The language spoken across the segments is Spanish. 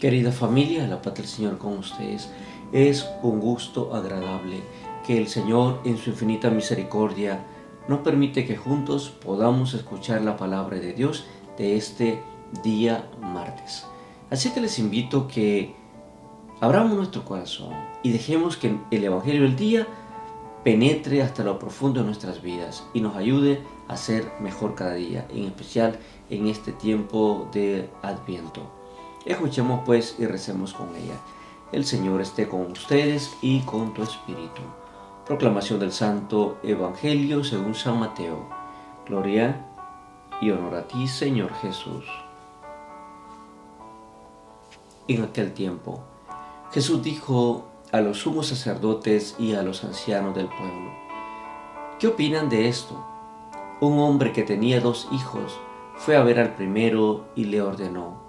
Querida familia, la paz del Señor con ustedes. Es un gusto agradable que el Señor en su infinita misericordia nos permite que juntos podamos escuchar la palabra de Dios de este día martes. Así que les invito que abramos nuestro corazón y dejemos que el Evangelio del día penetre hasta lo profundo de nuestras vidas y nos ayude a ser mejor cada día, en especial en este tiempo de Adviento. Escuchemos pues y recemos con ella. El Señor esté con ustedes y con tu espíritu. Proclamación del Santo Evangelio según San Mateo. Gloria y honor a ti, Señor Jesús. En aquel tiempo, Jesús dijo a los sumos sacerdotes y a los ancianos del pueblo: ¿qué opinan de esto? Un hombre que tenía 2 hijos fue a ver al primero y le ordenó: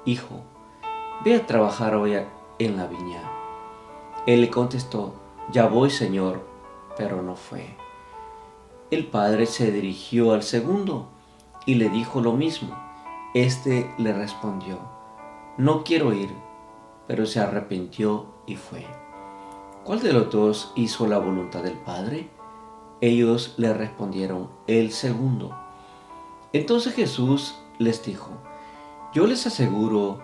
Hijo, ve a trabajar hoy en la viña. Él le contestó: Ya voy, Señor, pero no fue. El padre se dirigió al segundo y le dijo lo mismo. Este le respondió: No quiero ir, pero se arrepintió y fue. ¿Cuál de los 2 hizo la voluntad del padre? Ellos le respondieron: El segundo. Entonces Jesús les dijo: Yo les aseguro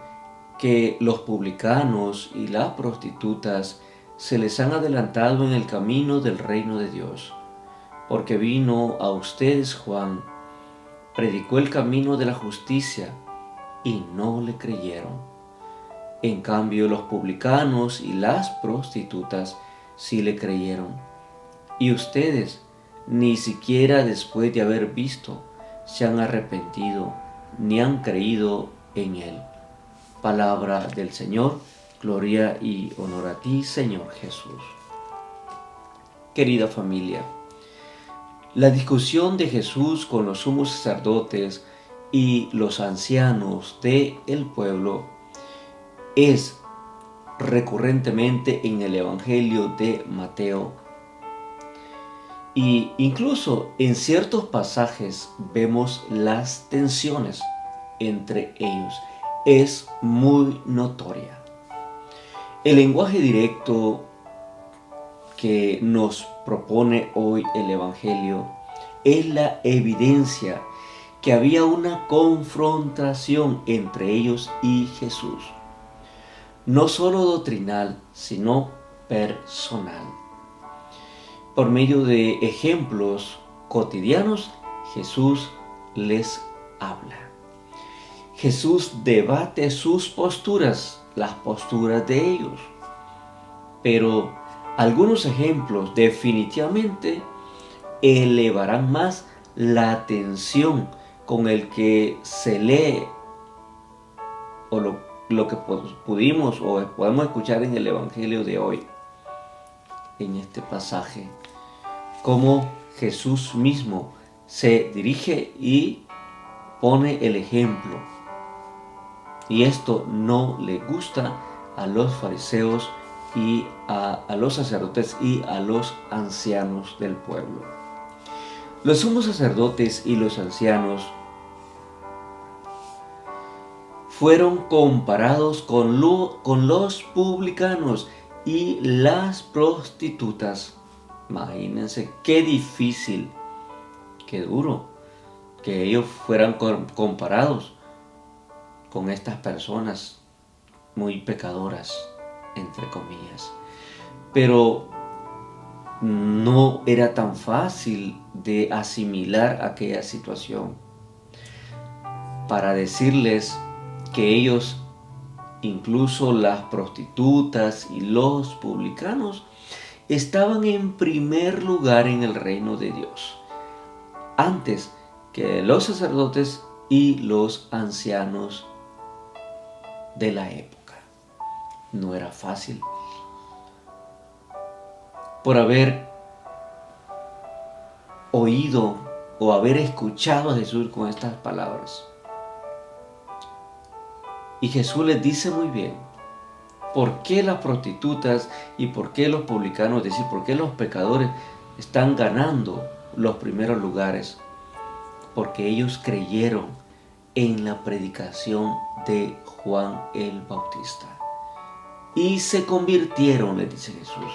que los publicanos y las prostitutas se les han adelantado en el camino del reino de Dios, porque vino a ustedes Juan, predicó el camino de la justicia y no le creyeron. En cambio, los publicanos y las prostitutas sí le creyeron. Y ustedes, ni siquiera después de haber visto, se han arrepentido ni han creído en él. Palabra del Señor, gloria y honor a ti, Señor Jesús. Querida familia, la discusión de Jesús con los sumos sacerdotes y los ancianos del pueblo es recurrentemente en el Evangelio de Mateo. Y incluso en ciertos pasajes vemos las tensiones entre ellos. Es muy notoria. El lenguaje directo que nos propone hoy el Evangelio es la evidencia que había una confrontación entre ellos y Jesús. No solo doctrinal, sino personal. Por medio de ejemplos cotidianos, Jesús les habla. Jesús debate sus posturas, las posturas de ellos. Pero algunos ejemplos definitivamente elevarán más la atención con el que se lee o lo que pudimos o podemos escuchar en el Evangelio de hoy, en este pasaje, cómo Jesús mismo se dirige y pone el ejemplo. Y esto no le gusta a los fariseos y a los sacerdotes y a los ancianos del pueblo. Los sumos sacerdotes y los ancianos fueron comparados con los publicanos y las prostitutas. Imagínense qué difícil, qué duro que ellos fueran comparados con estas personas muy pecadoras, entre comillas. Pero no era tan fácil de asimilar aquella situación para decirles que ellos, incluso las prostitutas y los publicanos, estaban en primer lugar en el reino de Dios, antes que los sacerdotes y los ancianos de la época. No era fácil. Por haber oído o haber escuchado a Jesús con estas palabras. Y Jesús les dice muy bien: ¿por qué las prostitutas y por qué los publicanos, es decir, por qué los pecadores están ganando los primeros lugares? Porque ellos creyeron en la predicación de Juan el Bautista. Y se convirtieron, le dice Jesús.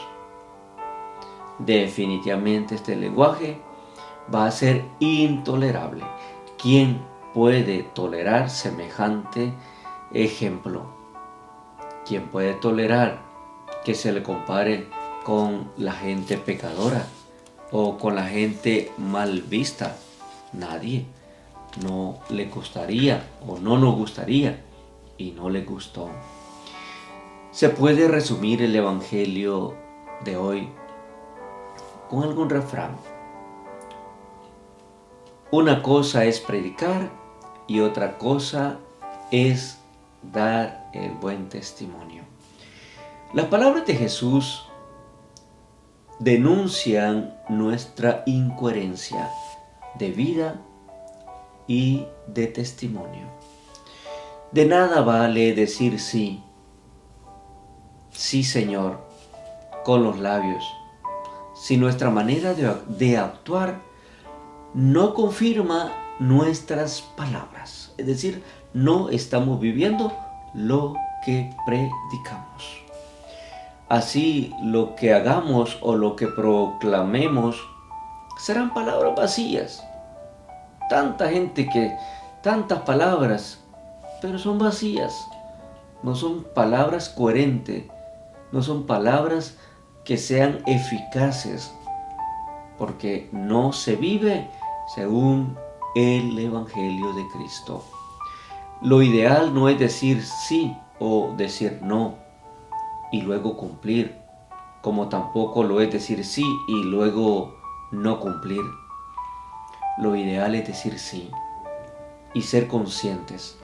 Definitivamente este lenguaje va a ser intolerable. ¿Quién puede tolerar semejante ejemplo? ¿Quién puede tolerar que se le compare con la gente pecadora o con la gente mal vista? Nadie. No le gustaría o no nos gustaría y no le gustó. Se puede resumir el evangelio de hoy con algún refrán. Una cosa es predicar y otra cosa es dar el buen testimonio. Las palabras de Jesús denuncian nuestra incoherencia de vida y de testimonio. De nada vale decir sí, sí Señor, con los labios, si nuestra manera de actuar no confirma nuestras palabras. Es decir, no estamos viviendo lo que predicamos. Así, lo que hagamos o lo que proclamemos serán palabras vacías. Tanta gente tantas palabras, pero son vacías. No son palabras coherentes, no son palabras que sean eficaces, porque no se vive según el Evangelio de Cristo. Lo ideal no es decir sí o decir no y luego cumplir, como tampoco lo es decir sí y luego no cumplir. Lo ideal es decir sí y ser conscientes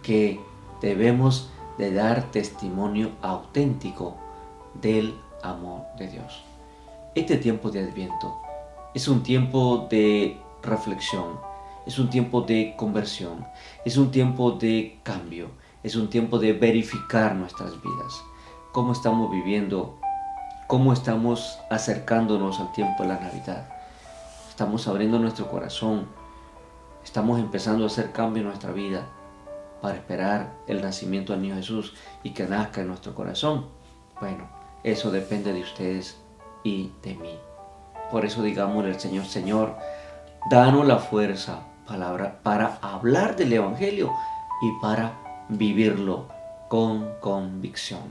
que debemos de dar testimonio auténtico del amor de Dios. Este tiempo de Adviento es un tiempo de reflexión, es un tiempo de conversión, es un tiempo de cambio, es un tiempo de verificar nuestras vidas. ¿Cómo estamos viviendo? ¿Cómo estamos acercándonos al tiempo de la Navidad? Estamos abriendo nuestro corazón, estamos empezando a hacer cambio en nuestra vida para esperar el nacimiento del niño Jesús y que nazca en nuestro corazón. Bueno, eso depende de ustedes y de mí. Por eso digámosle al Señor: Señor, danos la fuerza para hablar del Evangelio y para vivirlo con convicción.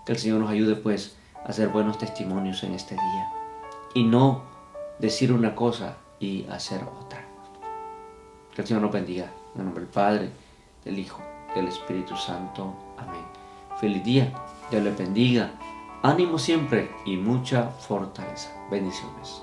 Que el Señor nos ayude pues a hacer buenos testimonios en este día y no decir una cosa y hacer otra. Que el Señor nos bendiga. En el nombre del Padre, del Hijo, del Espíritu Santo. Amén. Feliz día. Dios les bendiga. Ánimo siempre y mucha fortaleza. Bendiciones.